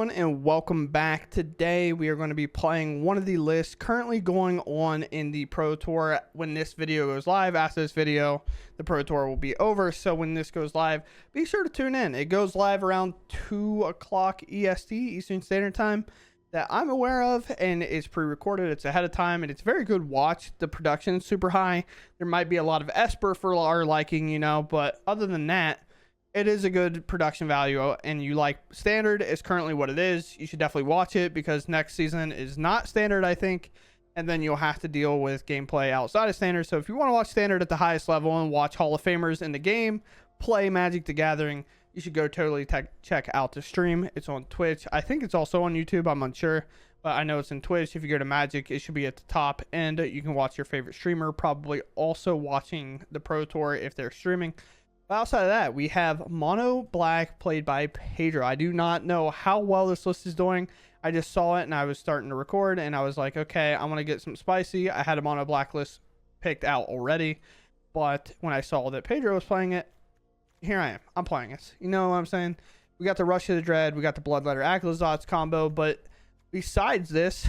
everyone, and welcome back. Today we are going to be playing one of the lists currently going on in the Pro Tour. When this video goes live, after this video, the Pro Tour will be over. So when this goes live, be sure to tune in. It goes live around 2 o'clock EST, Eastern Standard Time, that I'm aware of, and it's pre-recorded. It's ahead of time, and it's very good watch. The production is super high. There might be a lot of Esper for our liking, you know, but other than that, it is a good production value, and you like standard is currently what it is. You should definitely watch it because next season is not standard, I think, and then you'll have to deal with gameplay outside of standard. So if you want to watch standard at the highest level and watch Hall of Famers in the game play Magic the Gathering, you should go totally check out the stream. It's on Twitch. I think it's also on YouTube. I'm unsure, but I know it's in Twitch. If you go to Magic, it should be at the top, and you can watch your favorite streamer, probably also watching the Pro Tour if they're streaming. But outside of that, we have Mono Black played by Pedro. I do not know how well this list is doing. I just saw it and I was starting to record and I was like, okay, I want to get some spicy. I had a Mono Black list picked out already, but when I saw that Pedro was playing it, here I am. I'm playing it. You know what I'm saying? We got the Rush of the Dread, we got the Bloodletter Accolades combo, but besides this,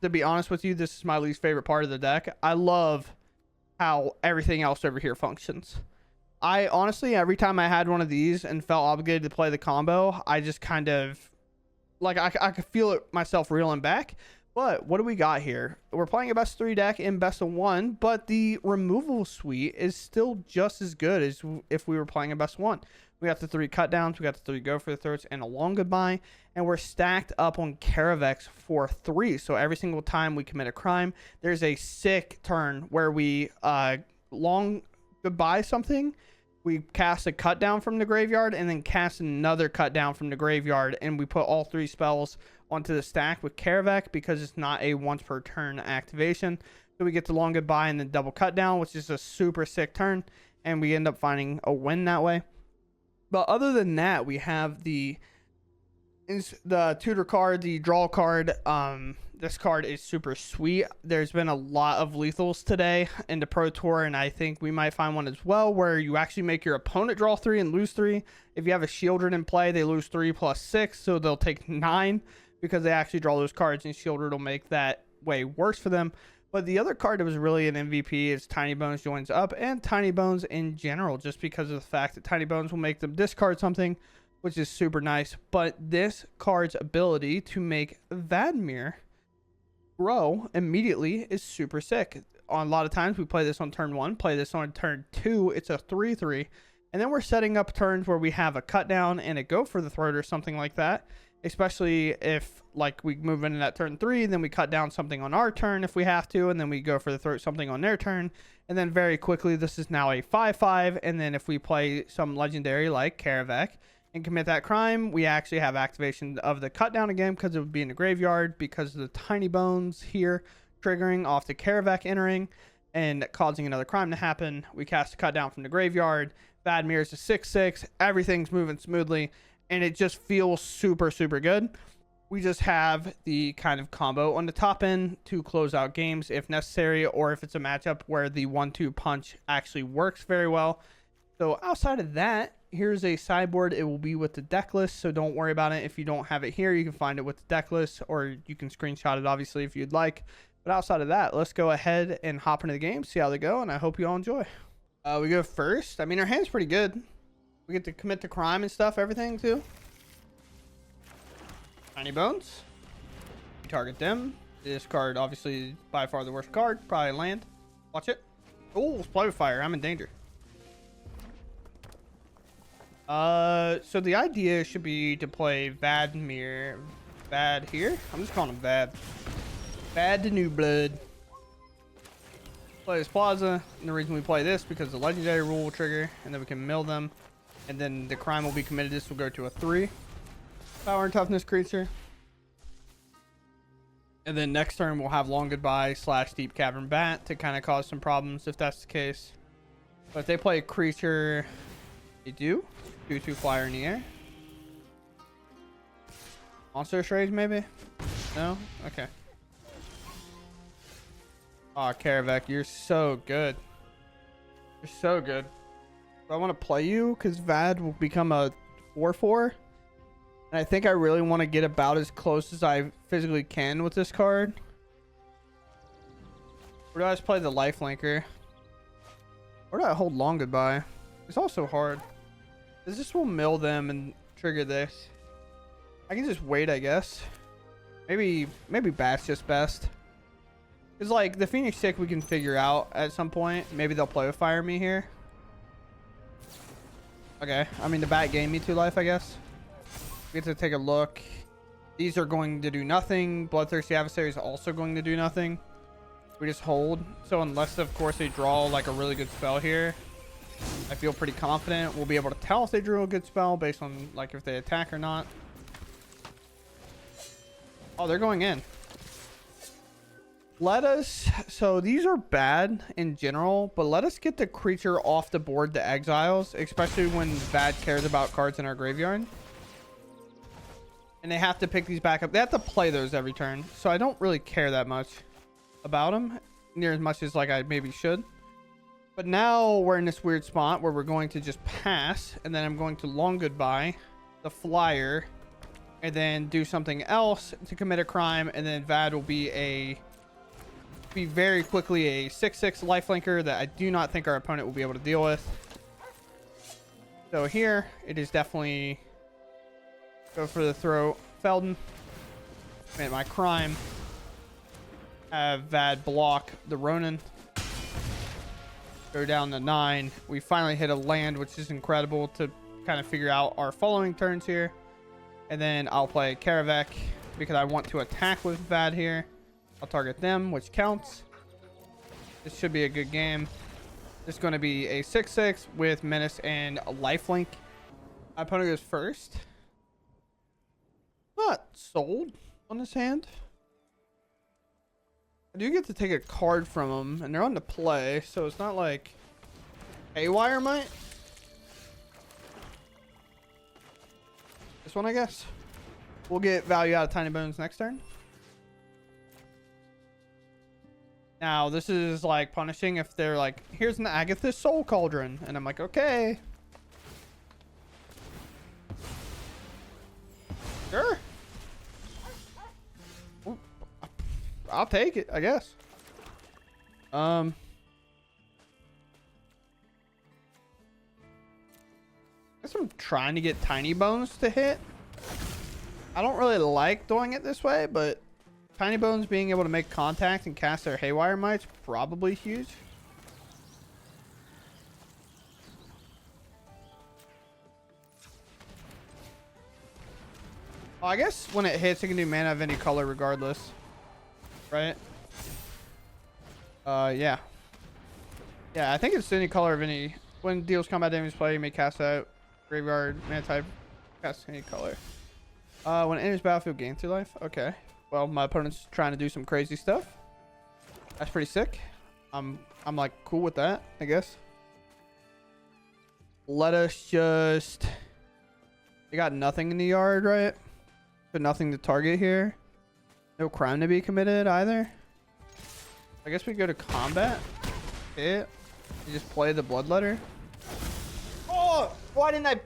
to be honest with you, this is my least favorite part of the deck. I love how everything else over here functions. I honestly, every time I had one of these and felt obligated to play the combo, I just kind of, like, I could feel it myself reeling back. But what do we got here? We're playing a best of 3 deck in best of 1, but the removal suite is still just as good as if we were playing a best of 1. We got the 3 cut downs, we got the 3 go for the throats, and a long goodbye, and we're stacked up on Caravex for 3. So every single time we commit a crime, there's a sick turn where we long goodbye something, we cast a cut down from the graveyard and then cast another cut down from the graveyard, and we put all 3 spells onto the stack with Caravex because it's not a once per turn activation. So we get the long goodbye and then double cut down, which is a super sick turn, and we end up finding a win that way. But other than that, we have the tutor card, the draw card. This card is super sweet. There's been a lot of lethals today in the Pro Tour, and I think we might find one as well where you actually make your opponent draw 3 and lose 3. If you have a Shieldred in play, they lose 3 plus 6, so they'll take 9 because they actually draw those cards, and Shieldred will make that way worse for them. But the other card that was really an MVP is Tiny Bones joins up, and Tiny Bones in general, just because of the fact that Tiny Bones will make them discard something, which is super nice. But this card's ability to make Vadmir grow immediately is super sick. On a lot of times we play this on turn 1, play this on turn 2, it's a 3/3, and then we're setting up turns where we have a cut down and a go for the throat or something like that, especially if like we move into that turn 3, then we cut down something on our turn if we have to, and then we go for the throat something on their turn, and then very quickly this is now a 5/5, and then if we play some legendary like Caravex and commit that crime, we actually have activation of the cut down again because it would be in the graveyard because of the Tiny Bones here triggering off the Caravex entering and causing another crime to happen. We cast a cut down from the graveyard. Vadmir is a 6/6. Everything's moving smoothly, and it just feels super, super good. We just have the kind of combo on the top end to close out games if necessary, or if it's a matchup where the 1-2 punch actually works very well. So outside of that, here's a sideboard. It will be with the deck list, so don't worry about it. If you don't have it here, you can find it with the deck list, or you can screenshot it obviously if you'd like. But outside of that, let's go ahead and hop into the game, see how they go, and I hope you all enjoy. We go first. I mean, our hand's pretty good. We get to commit the crime and stuff, everything too. Tiny Bones. We target them. This card obviously by far the worst card. Probably land. Watch it. Oh, Splay with Fire. I'm in danger. So the idea should be to play Vadmir. Vad here? I'm just calling him Vad. Vad the New Blood. Play this Plaza, and the reason we play this because the legendary rule will trigger, and then we can mill them, and then the crime will be committed. This will go to a 3 power and toughness creature, and then next turn we'll have long goodbye / deep cavern bat to kind of cause some problems if that's the case. But if they play a creature, they do 2/2 flyer in the air. Monster Rage maybe? No? Okay. Oh, Caravex, you're so good. You're so good. So I want to play you because Vad will become a 4/4. And I think I really want to get about as close as I physically can with this card. Or do I just play the lifelinker? Or do I hold long goodbye? It's also hard. This will mill them and trigger this. I can just wait, I guess. Maybe bat's just best. It's like the Phoenix Stick we can figure out at some point. Maybe they'll play with Fire Me here. Okay. I mean, the bat gained me 2 life, I guess. We get to take a look. These are going to do nothing. Bloodthirsty Adversary is also going to do nothing. We just hold. So unless, of course, they draw like a really good spell here, I feel pretty confident we'll be able to tell if they drew a good spell based on like if they attack or not. Oh, they're going in. Let us, so these are bad in general, but let us get the creature off the board to exiles, especially when Vad cares about cards in our graveyard. And they have to pick these back up. They have to play those every turn. So I don't really care that much about them, near as much as like I maybe should. But now we're in this weird spot where we're going to just pass, and then I'm going to long goodbye the flyer, and then do something else to commit a crime, and then Vad will be very quickly a 6/6 lifelinker that I do not think our opponent will be able to deal with. So here it is definitely go for the throat. Felden, commit my crime. Have Vad block the Ronin. Go down to 9. We finally hit a land, which is incredible to kind of figure out our following turns here. And then I'll play Karavek because I want to attack with Vad here. I'll target them, which counts. This should be a good game. This is going to be a 6/6 with Menace and a lifelink. My opponent goes first. Not sold on this hand. I do get to take a card from them, and they're on the play, so it's not like Haywire might. This one, I guess. We'll get value out of Tiny Bones next turn. Now, this is like punishing if they're like, here's an Agathis Soul Cauldron. And I'm like, okay. Sure. I'll take it, I guess. I guess I'm trying to get Tiny Bones to hit. I don't really like doing it this way, but Tiny Bones being able to make contact and cast their Haywire Might's probably huge. Well, I guess when it hits, it can do mana of any color regardless. Right? Yeah. Yeah, I think it's any color of any. When deals combat damage play, you may cast out graveyard mana type. Cast any color. When it enters battlefield, gain 2 life. Okay. Well, my opponent's trying to do some crazy stuff. That's pretty sick. I'm like cool with that, I guess. Let us just. We got nothing in the yard, right? But nothing to target here. No crime to be committed either. I guess we go to combat. Yeah. You just play the Bloodletter. Oh, why didn't I?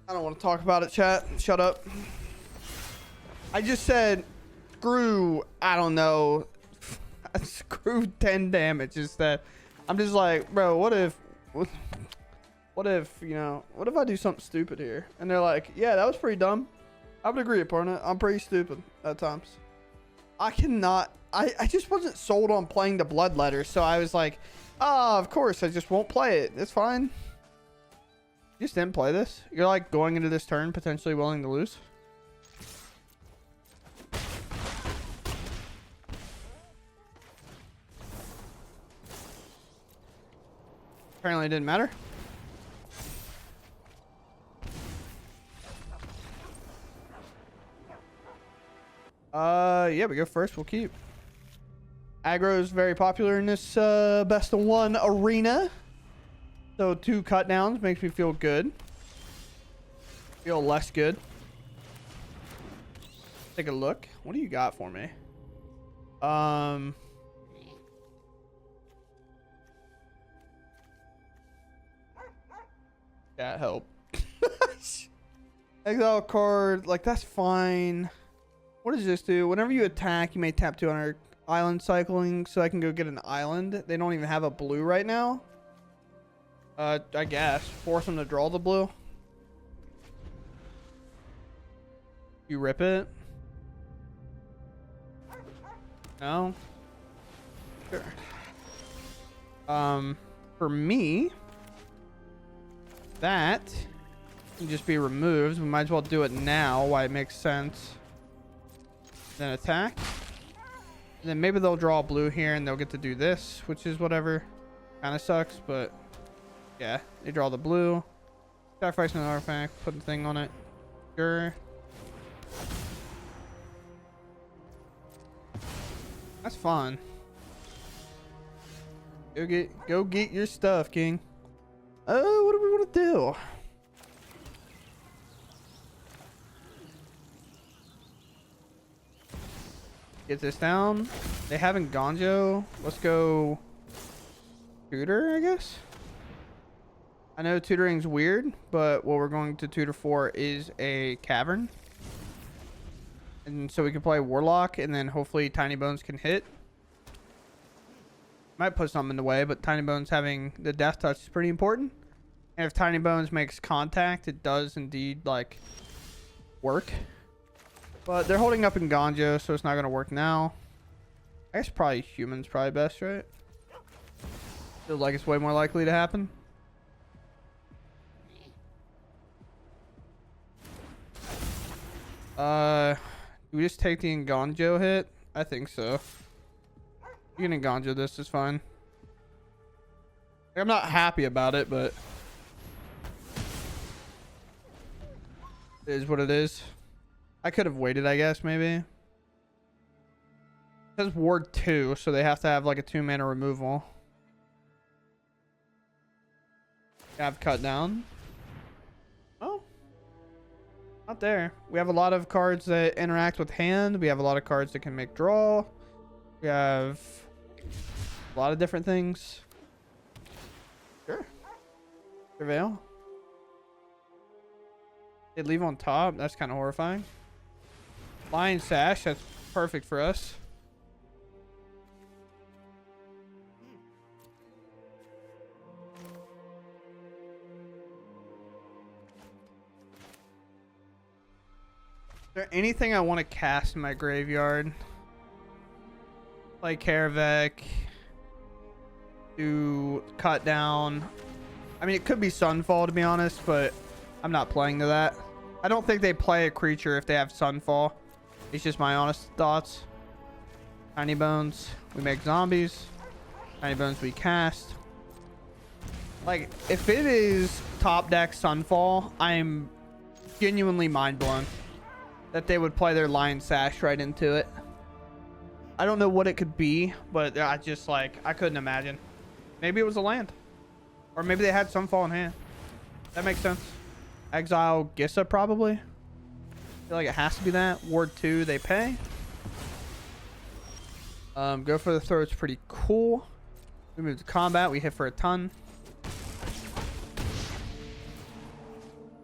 I don't want to talk about it, chat. Shut up. I just said, screw, I don't know. Screw 10 damage. Is that I'm just like, bro, what if, you know, what if I do something stupid here? And they're like, yeah, that was pretty dumb. I would agree, opponent. I'm pretty stupid at times. I cannot. I just wasn't sold on playing the Bloodletter, so I was like, oh, of course, I just won't play it. It's fine. You just didn't play this? You're like going into this turn potentially willing to lose? Apparently it didn't matter. Yeah, we go first. We'll keep. Aggro is very popular in this best of 1 arena. So 2 cut downs makes me feel good. Feel less good. Take a look. What do you got for me? Yeah, help. Exile card, like that's fine. What does this do? Whenever you attack, you may tap 200 island cycling, so I can go get an island. They don't even have a blue right now. I guess force them to draw the blue. You rip it. No. Sure. For me, that can just be removed. We might as well do it now. Why it makes sense. Then attack. And then maybe they'll draw a blue here and they'll get to do this, which is whatever. Kind of sucks, but yeah, they draw the blue. Sacrifice an artifact, put the thing on it. Sure. That's fun. Go get your stuff, King. Oh, what do we want to do? Get this down. They haven't Gonjo. Let's go tutor, I guess. I know tutoring's weird, but what we're going to tutor for is a cavern. And so we can play Warlock, and then hopefully Tiny Bones can hit. Might put something in the way, but Tiny Bones having the Death Touch is pretty important. And if Tiny Bones makes contact, it does indeed, like, work. But they're holding up in Gonjo, so it's not going to work now. I guess probably humans probably best, right? Feels like it's way more likely to happen. Do we just take the Nganjo hit? I think so. You can Nganjo this, is fine. I'm not happy about it, but it is what it is. I could have waited, I guess, maybe. It says ward 2, so they have to have like a 2-mana removal. Have cut down. Oh. Not there. We have a lot of cards that interact with hand. We have a lot of cards that can make draw. We have a lot of different things. Sure. Surveil. They leave on top. That's kind of horrifying. Lion Sash. That's perfect for us. Is there anything I want to cast in my graveyard? Play Karavek. Do cut down. I mean, it could be Sunfall, to be honest, but I'm not playing to that. I don't think they play a creature if they have Sunfall. It's just my honest thoughts. Tiny Bones. We make zombies. Tiny Bones we cast. Like, if it is top deck Sunfall, I'm genuinely mind blown that they would play their Lion Sash right into it. I don't know what it could be, but I just, like, I couldn't imagine. Maybe it was a land. Or maybe they had Sunfall in hand. That makes sense. Exile Gissa, probably. I feel like it has to be that. Ward 2, they pay. Go for the throw. It's pretty cool. We move to combat. We hit for a ton.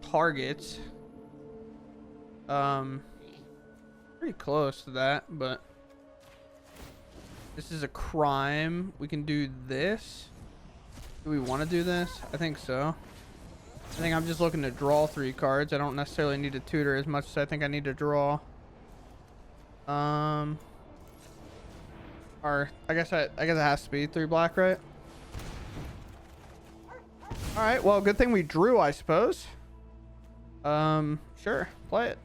Targets. Pretty close to that, but this is a crime. We can do this. Do we want to do this? I think so. I think I'm just looking to draw 3 cards. I don't necessarily need to tutor as much as I think I need to draw. Or I guess it has to be 3 black, right? All right. Well, good thing we drew, I suppose. Sure. Play it.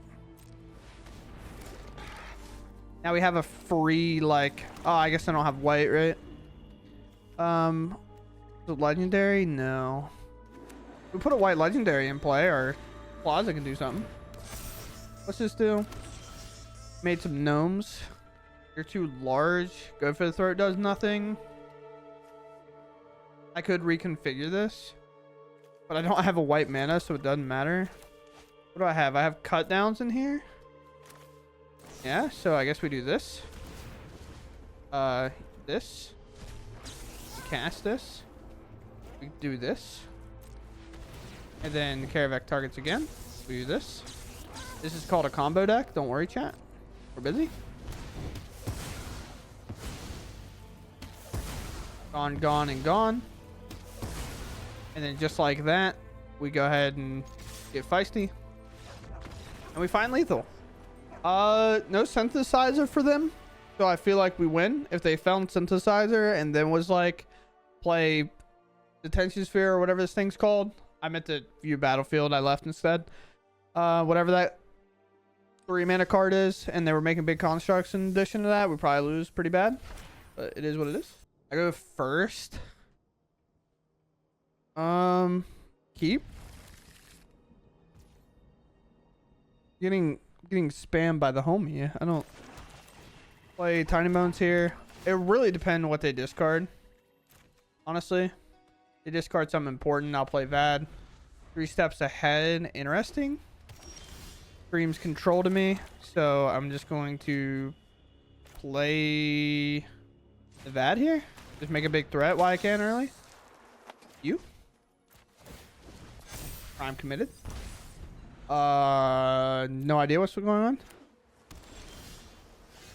Now we have a free, like, oh, I guess I don't have white, right? Is it legendary? No. We put a white legendary in play, or Plaza can do something. What's this do? Made some gnomes. You're too large. Go for the throat does nothing. I could reconfigure this, but I don't have a white mana, so it doesn't matter. What do I have? I have cut downs in here. Yeah, so I guess we do this. This. We cast this. We do this. And then Karavec targets again. We do this. This is called a combo deck. Don't worry, chat. We're busy. Gone, gone, and gone. And then just like that, we go ahead and get feisty. And we find lethal. No synthesizer for them. So I feel like we win. If they found synthesizer and then was like, play detention sphere or whatever this thing's called. I meant to view battlefield. I left instead. Whatever that 3-mana card is, and they were making big constructs in addition to that, we probably lose pretty bad. But it is what it is. I go first. Keep. Getting spammed by the homie. I don't play Tiny Bones here. It really depends on what they discard. Honestly, they discard something important. I'll play Vad. 3 steps ahead. Interesting. Screams control to me, so I'm just going to play the Vad here. Just make a big threat while I can early. You. Prime committed. No idea what's going on.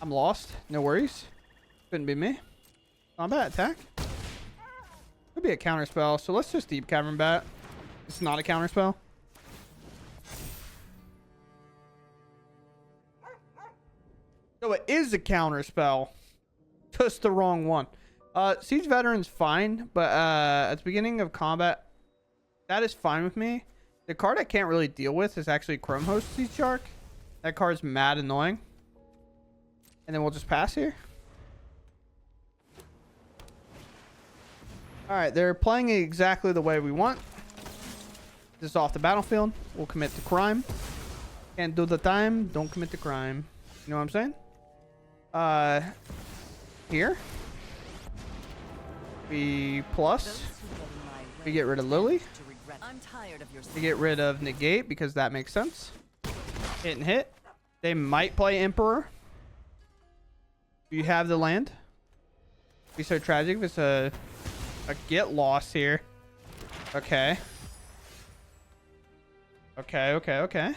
I'm lost. No worries. Couldn't be me. Combat attack. Could be a counter spell, so let's just Deep Cavern Bat. It's not a counter spell. So it is a counter spell. Just the wrong one. Siege Veteran's fine, but at the beginning of combat, that is fine with me. The card I can't really deal with is actually Chrome Host Sea Shark. That card's mad annoying. And then we'll just pass here. Alright, they're playing it exactly the way we want. This is off the battlefield. We'll commit to crime. Can't do the time. Don't commit to crime. You know what I'm saying? Here. We plus. We get rid of Lily. We get rid of negate because that makes sense. Hit and hit. They might play Emperor. Do you have the land? Be so tragic if it's a get lost here. Okay. Okay.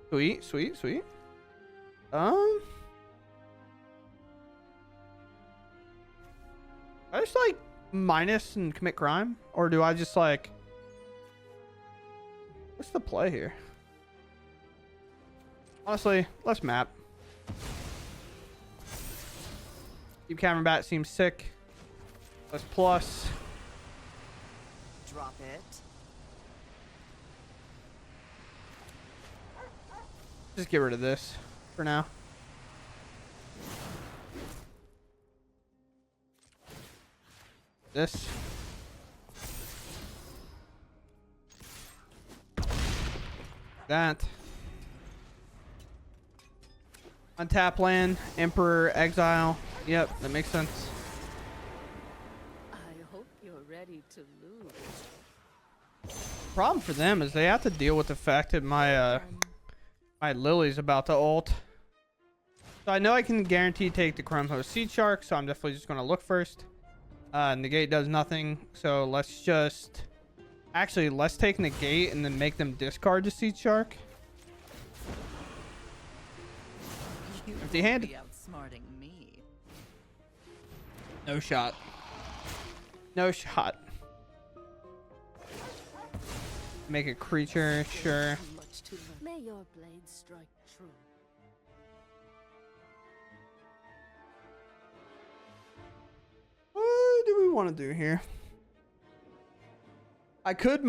Sweet. I just like minus and commit crime, or do I just like? What's the play here? Honestly, let's map. Deep Cavern Bat seems sick. Let's plus. Drop it. Just get rid of this for now. This. That. Untap land, Emperor, Exile. Yep, that makes sense. I hope you're ready to lose. Problem for them is they have to deal with the fact that my my Lily's about to ult. So I know I can guarantee take the Chrome Host Seed Shark, so I'm definitely just gonna look first. Negate does nothing, so let's just actually let's take negate and then make them discard the Seed Shark. Empty hand. Outsmarting me. No shot. No shot. Make a creature, sure. May your blade strike true. What do we want to do here? I could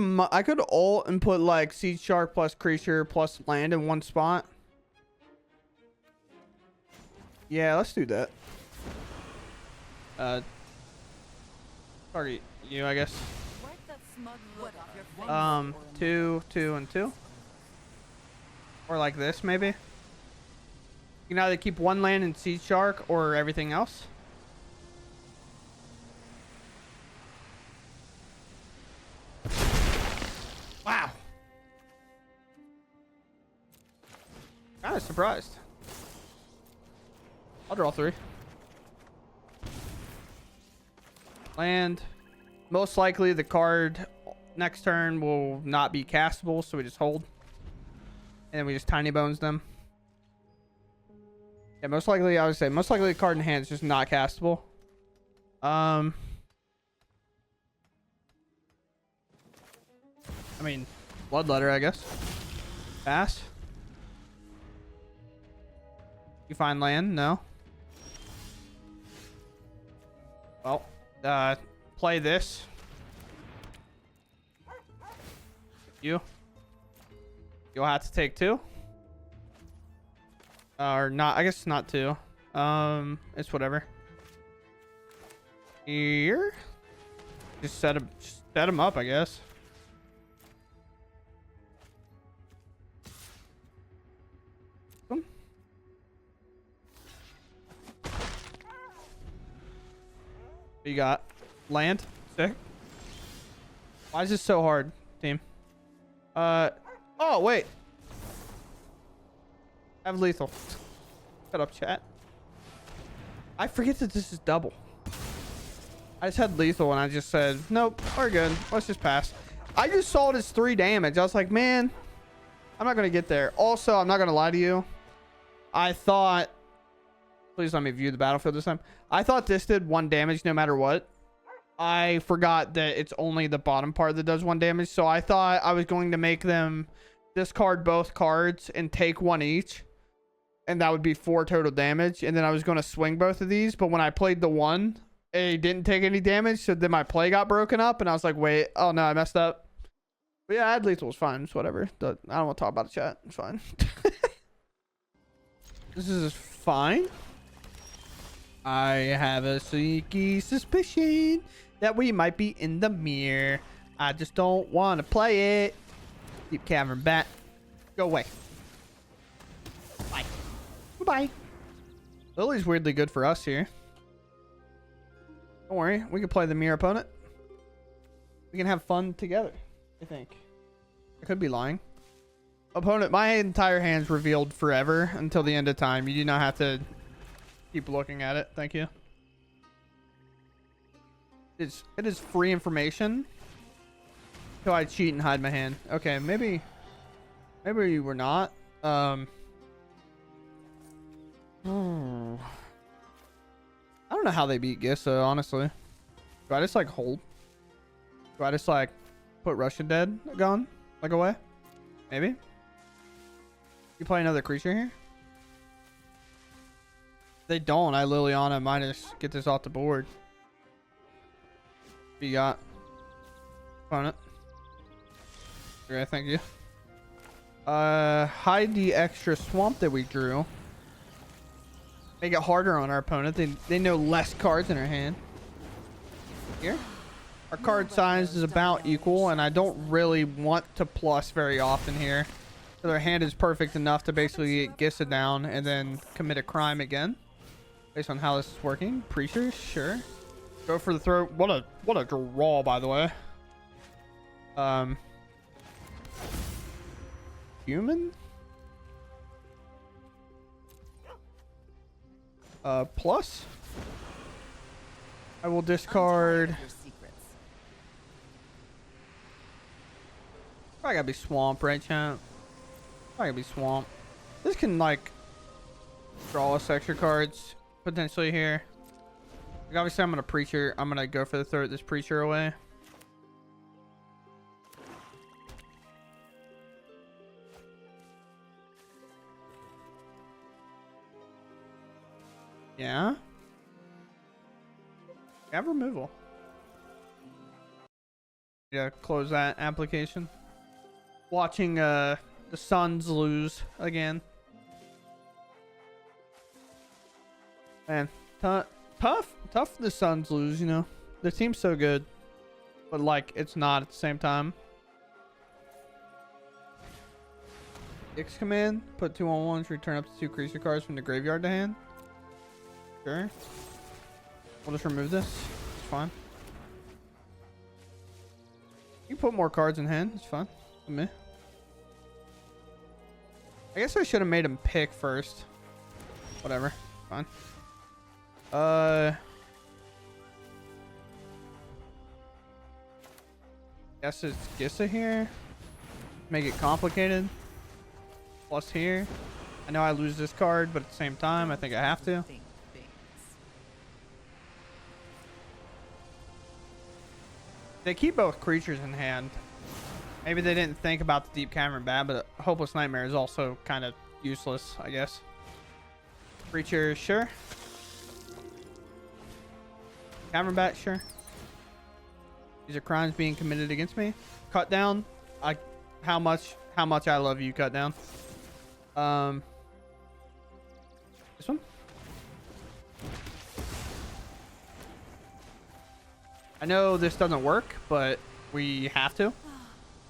ult and put like Seed Shark plus creature plus land in one spot. Yeah, let's do that. Target you, I guess. Two, and two. Or like this, maybe. You can either keep one land in Seed Shark or everything else. Wow. Kind of surprised. I'll draw 3. Land. Most likely the card next turn will not be castable, so we just hold. And then we just tiny bones them. Yeah, most likely, I would say, most likely the card in hand is just not castable. I mean, Bloodletter, I guess. Pass. You find land? No. Well, play this. You'll have to take 2. Or not, I guess it's not 2. It's whatever. Here. Just set him up, I guess. You got land. Sick. Why is this so hard, team? Oh wait. I have lethal. Shut up, chat. I forget that this is double. I just had lethal and I just said, nope, we're good. Let's just pass. I just saw it as 3 damage. I was like, man, I'm not gonna get there. Also, I'm not gonna lie to you. I thought, please let me view the battlefield this time. I thought this did 1 damage no matter what. I forgot that it's only the bottom part that does 1 damage. So I thought I was going to make them discard both cards and take 1 each. And that would be 4 total damage. And then I was going to swing both of these. But when I played the 1, it didn't take any damage. So then my play got broken up. And I was like, wait, oh no, I messed up. But yeah, ad lethal was fine. It's whatever. I don't want to talk about the chat. It's fine. This is fine. I have a sneaky suspicion that we might be in the mirror. I just don't want to play it. Keep cavern back. Go away. Bye. Bye. Lily's weirdly good for us here. Don't worry. We can play the mirror opponent. We can have fun together, I think. I could be lying. Opponent, my entire hand's revealed forever until the end of time. You do not have to keep looking at it. Thank you. It is free information. So I cheat and hide my hand. Okay, maybe we're not. I don't know how they beat Gissa, honestly. Do I just like hold? Do I just like put Russian Dead gone? Like away? Maybe? You play another creature here? They don't. I Liliana might just get this off the board. What you got? Opponent. Okay, thank you. Hide the extra swamp that we drew. Make it harder on our opponent. They know less cards in our hand. Here. Our card size is about equal, and I don't really want to plus very often here. So their hand is perfect enough to basically get Gissa down and then commit a crime again. Based on how this is working. Preacher, sure. Go for the throw. What a draw, by the way. Human? Plus? I will discard. Probably gotta be swamp, right, chat? Probably gotta be swamp. This can, like, draw us extra cards potentially here. Like, obviously, I'm gonna go for the throw this preacher away. Yeah. Have removal. Yeah, close that application. Watching the Suns lose again. Man, tough the Suns lose, you know. Their team's so good. But like it's not at the same time. X command, put 2 on 1s, return up to 2 creature cards from the graveyard to hand. Sure. We'll just remove this. It's fine. You put more cards in hand. It's fine. For me. I guess I should have made him pick first. Whatever. Fine. Guess it's Gissa here. Make it complicated. Plus here. I know I lose this card, but at the same time, I think I have to. Think things. They keep both creatures in hand. Maybe they didn't think about the Deep Cavern bad, but Hopeless Nightmare is also kind of useless, I guess. Creature, sure. Cavern Bat, sure. These are crimes being committed against me. Cut down. How much I love you, cut down. This one. I know this doesn't work, but we have to.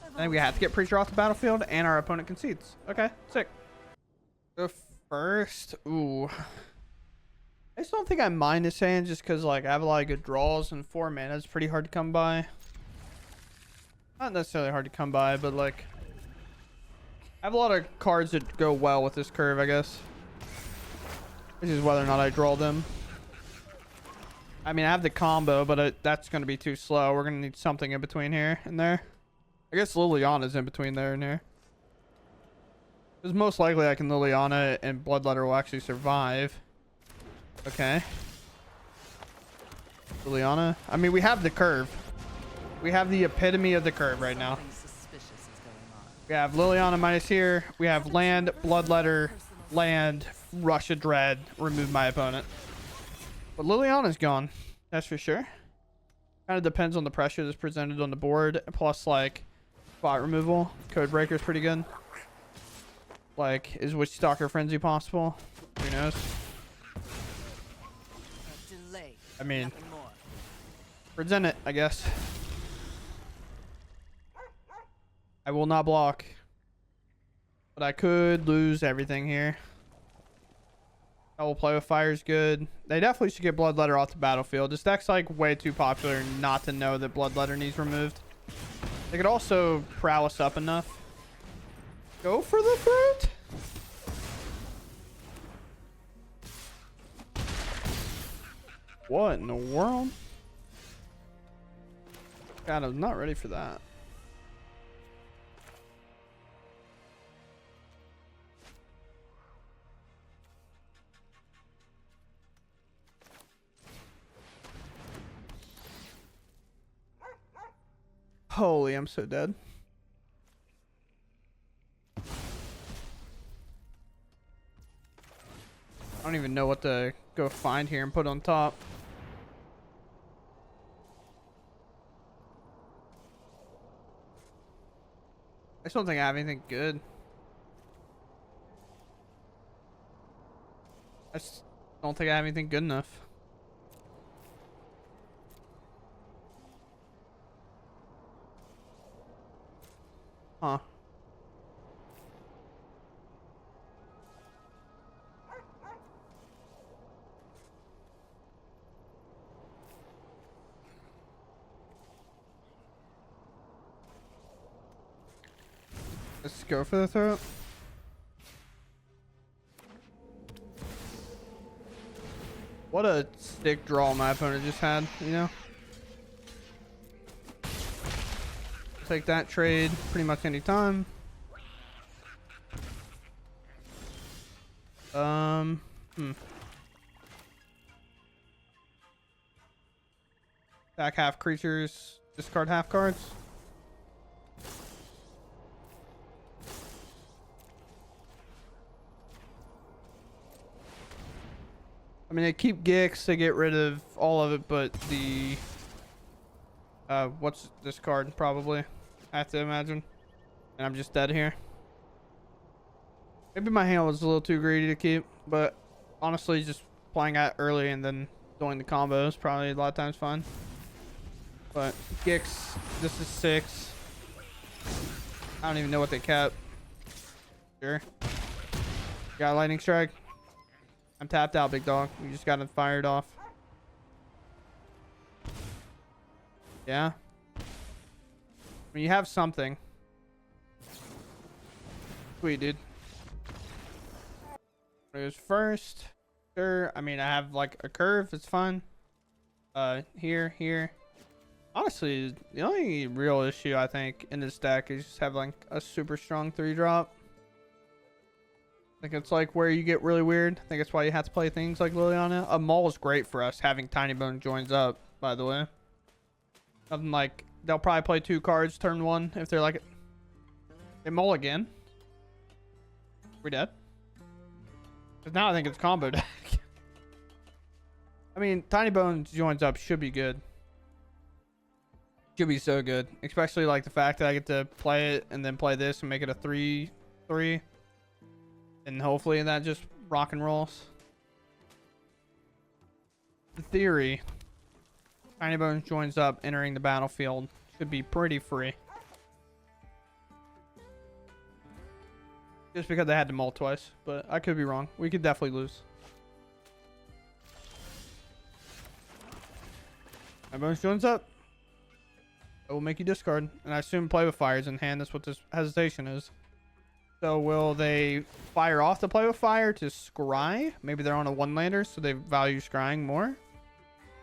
I think we have to get Preacher off the battlefield, and our opponent concedes. Okay, sick. Go first. Ooh. I just don't think I mind this hand just because, like, I have a lot of good draws, and 4 mana is pretty hard to come by. Not necessarily hard to come by, but, like, I have a lot of cards that go well with this curve, I guess. This is whether or not I draw them. I mean, I have the combo, but that's going to be too slow. We're going to need something in between here and there. I guess Liliana's in between there and here. Because most likely I can Liliana and Bloodletter will actually survive. Okay. Liliana. I mean, we have the curve. We have the epitome of the curve right now. Something suspicious is going on. We have Liliana minus here. We have land, Bloodletter, land, Russia Dread, remove my opponent. But Liliana's gone. That's for sure. Kind of depends on the pressure that's presented on the board. Plus, like, spot removal. Code Breaker's pretty good. Like, is Witch Stalker Frenzy possible? Who knows? A delay. I mean, Nothing more. present it, I guess. I will not block. But I could lose everything here. Double play with fire is good. They definitely should get Bloodletter off the battlefield. This deck's like way too popular not to know that Bloodletter needs removed. They could also prowess up enough. Go for the fruit. What in the world? God, I'm not ready for that. Holy, I'm so dead. I don't even know what to go find here and put on top. I just don't think I have anything good. I just don't think I have anything good enough. Huh. Let's go for the throat. What a stick draw my opponent just had, you know? Take that trade pretty much any time. Back half creatures, discard half cards. I mean, they keep Gix, they get rid of all of it, but the what's this card? Probably, I have to imagine. And I'm just dead here. Maybe my hand was a little too greedy to keep, but honestly, just playing out early and then doing the combos probably a lot of times fun. But Gix, this is 6. I don't even know what they kept. Sure. Got a lightning strike. I'm tapped out, big dog. You just got it fired off. Yeah. I mean, you have something. Sweet, dude. It was first. Sure. I mean, I have like a curve. It's fine. Here. Honestly, the only real issue I think in this deck is just having like a super strong 3-drop. I think it's like where you get really weird. I think that's why you have to play things like Liliana. A Maul is great for us, having Tiny Bone joins up, by the way. Nothing like, they'll probably play 2 cards turn 1 if they're like, they Maul again. We're dead. Because now I think it's combo deck. I mean, Tiny Bones joins up should be good. Should be so good. Especially like the fact that I get to play it and then play this and make it a 3/3. And hopefully that just rock and rolls. In theory, Tiny Bones joins up entering the battlefield. Should be pretty free. Just because they had to mull twice. But I could be wrong. We could definitely lose. Tiny Bones joins up. It will make you discard. And I assume play with fires in hand. That's what this hesitation is. So will they fire off the play with fire to scry? Maybe they're on a 1-lander, so they value scrying more.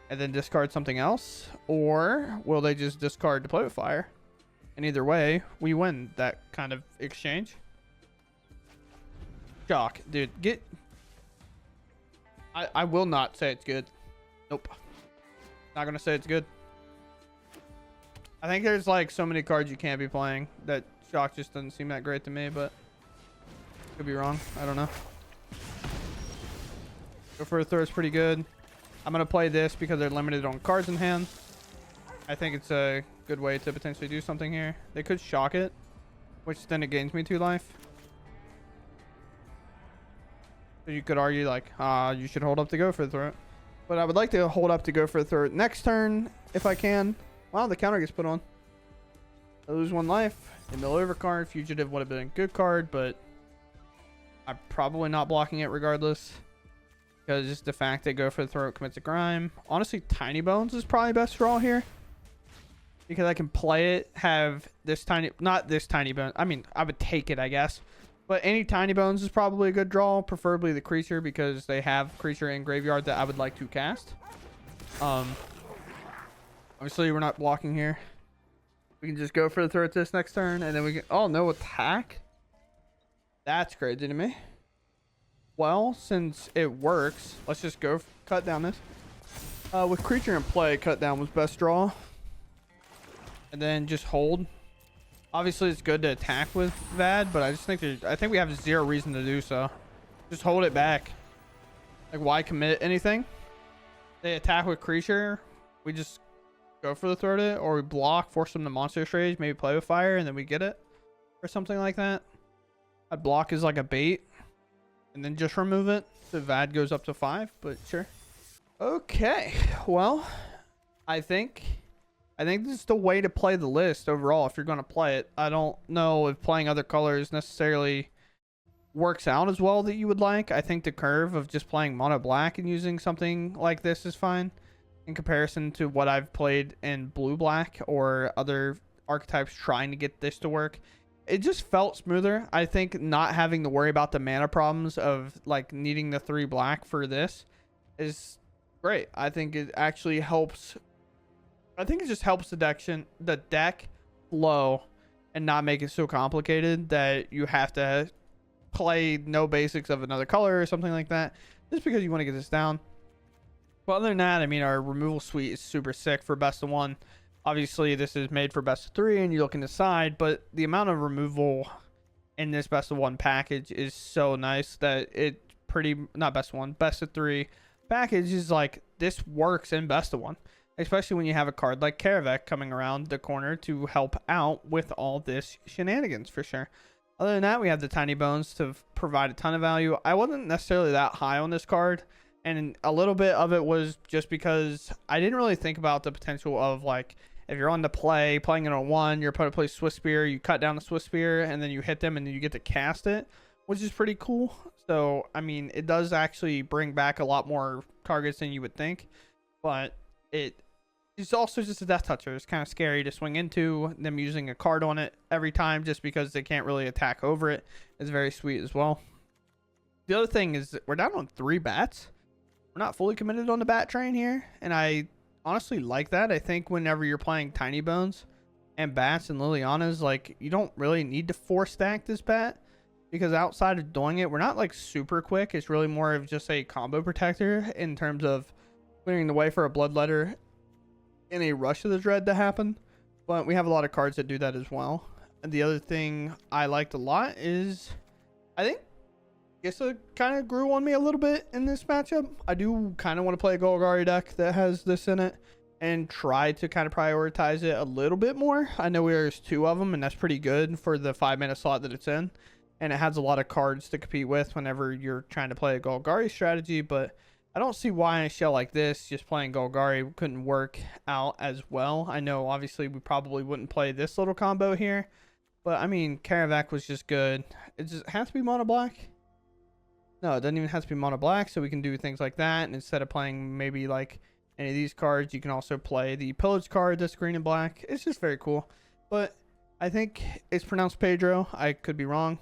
And then discard something else? Or will they just discard to play with fire? And either way, we win that kind of exchange. Shock. Dude, get... I will not say it's good. Nope. Not going to say it's good. I think there's like so many cards you can't be playing that Shock just doesn't seem that great to me, but could be wrong. I don't know. Go for a throw is pretty good. I'm going to play this because they're limited on cards in hand. I think it's a good way to potentially do something here. They could Shock it, which then it gains me 2 life. So you could argue like, you should hold up to go for the throw. But I would like to hold up to go for the throw next turn if I can. Wow, the counter gets put on. I lose 1 life. The mill over card. Fugitive would have been a good card, but I'm probably not blocking it regardless. Because just the fact they go for the throw commits a crime. Honestly, Tiny Bones is probably best draw here. Because I can play it, have this tiny... Not this Tiny Bone. I mean, I would take it, I guess. But any Tiny Bones is probably a good draw. Preferably the creature, because they have creature in graveyard that I would like to cast. Obviously, we're not blocking here. We can just go for the throw at this next turn, and then we can... Oh, no attack? That's crazy to me. Well, since it works, let's just go cut down this. With creature in play, cut down was best draw. And then just hold. Obviously, it's good to attack with Vad, but I just think I think we have 0 reason to do so. Just hold it back. Like, why commit anything? They attack with creature. We just go for the throw to it, or we block, force them to monster rage, maybe play with fire, and then we get it, or something like that. I'd block is like a bait, and then just remove it. So Vad goes up to 5, but sure. Okay, well, I think this is the way to play the list overall if you're going to play it. I don't know if playing other colors necessarily works out as well that you would like. I think the curve of just playing mono black and using something like this is fine in comparison to what I've played in blue black or other archetypes trying to get this to work. It just felt smoother. I think not having to worry about the mana problems of like needing the 3 black for this is great. I think it actually helps. I think it just helps the deck flow and not make it so complicated that you have to play no basics of another color or something like that just because you want to get this down. But other than that, I mean, our removal suite is super sick for best of 1. Obviously, this is made for best of 3 and you look in the side, but the amount of removal in this best of 1 package is so nice that it not best of 1, best of 3 package is like, this works in best of 1. Especially when you have a card like Karavek coming around the corner to help out with all this shenanigans for sure. Other than that, we have the Tiny Bones to provide a ton of value. I wasn't necessarily that high on this card, and a little bit of it was just because I didn't really think about the potential of like, if you're on the play, playing it on 1, your opponent plays Swiss Spear, you cut down the Swiss Spear, and then you hit them, and then you get to cast it, which is pretty cool. So, I mean, it does actually bring back a lot more targets than you would think, but it's also just a death toucher. It's kind of scary to swing into. Them using a card on it every time just because they can't really attack over it is very sweet as well. The other thing is that we're down on 3 bats. We're not fully committed on the bat train here, and I honestly like that. I think whenever you're playing Tiny Bones and Bats and Lilianas, like, you don't really need to 4-stack this bat, because outside of doing it, we're not like super quick. It's really more of just a combo protector in terms of clearing the way for a Bloodletter in a Rush of the Dread to happen. But we have a lot of cards that do that as well. And the other thing I liked a lot is, I think Gissa kind of grew on me a little bit in this matchup. I do kind of want to play a Golgari deck that has this in it and try to kind of prioritize it a little bit more. I know there's 2 of them, and that's pretty good for the 5-minute slot that it's in. And it has a lot of cards to compete with whenever you're trying to play a Golgari strategy. But I don't see why in a shell like this, just playing Golgari couldn't work out as well. I know, obviously, we probably wouldn't play this little combo here. But, I mean, Karavac was just good. It just has to be mono black. No, it doesn't even have to be mono black, so we can do things like that. And instead of playing maybe like any of these cards, you can also play the Pillage card that's green and black. It's just very cool. But I think it's pronounced Pedro. I could be wrong.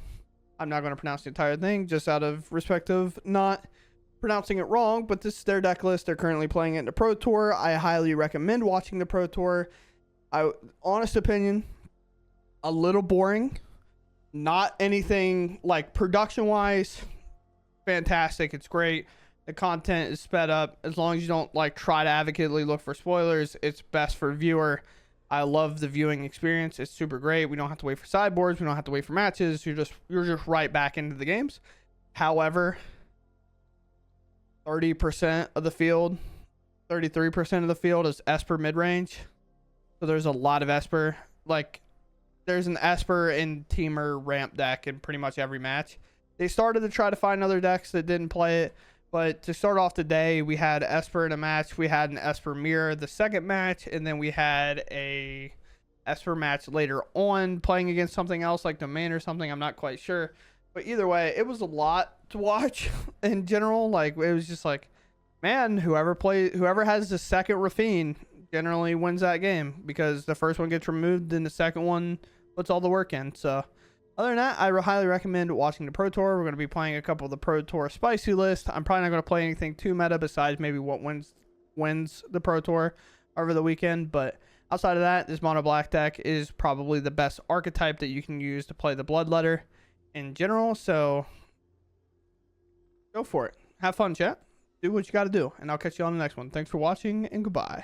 I'm not going to pronounce the entire thing just out of respect of not pronouncing it wrong. But this is their deck list. They're currently playing it in the Pro Tour. I highly recommend watching the Pro Tour. Honest opinion, a little boring. Not anything like production-wise. Fantastic. It's great. The content is sped up. As long as you don't like try to advocately look for spoilers, it's best for viewer. I love the viewing experience. It's super great. We don't have to wait for sideboards. We don't have to wait for matches. You're just right back into the games. However, 30% of the field, 33% of the field is Esper mid-range. So there's a lot of Esper. Like, there's an Esper and Teamer ramp deck in pretty much every match. They started to try to find other decks that didn't play it. But to start off the day, we had Esper in a match. We had an Esper Mirror the second match. And then we had a Esper match later on playing against something else like Domain or something. I'm not quite sure. But either way, it was a lot to watch in general. Like, it was just like, man, whoever has the second Rafine generally wins that game, because the first one gets removed and the second one puts all the work in. So other than that, I highly recommend watching the Pro Tour. We're going to be playing a couple of the Pro Tour spicy list. I'm probably not going to play anything too meta besides maybe what wins the Pro Tour over the weekend. But outside of that, this mono black deck is probably the best archetype that you can use to play the Bloodletter in general. So go for it. Have fun, chat. Do what you got to do. And I'll catch you on the next one. Thanks for watching, and goodbye.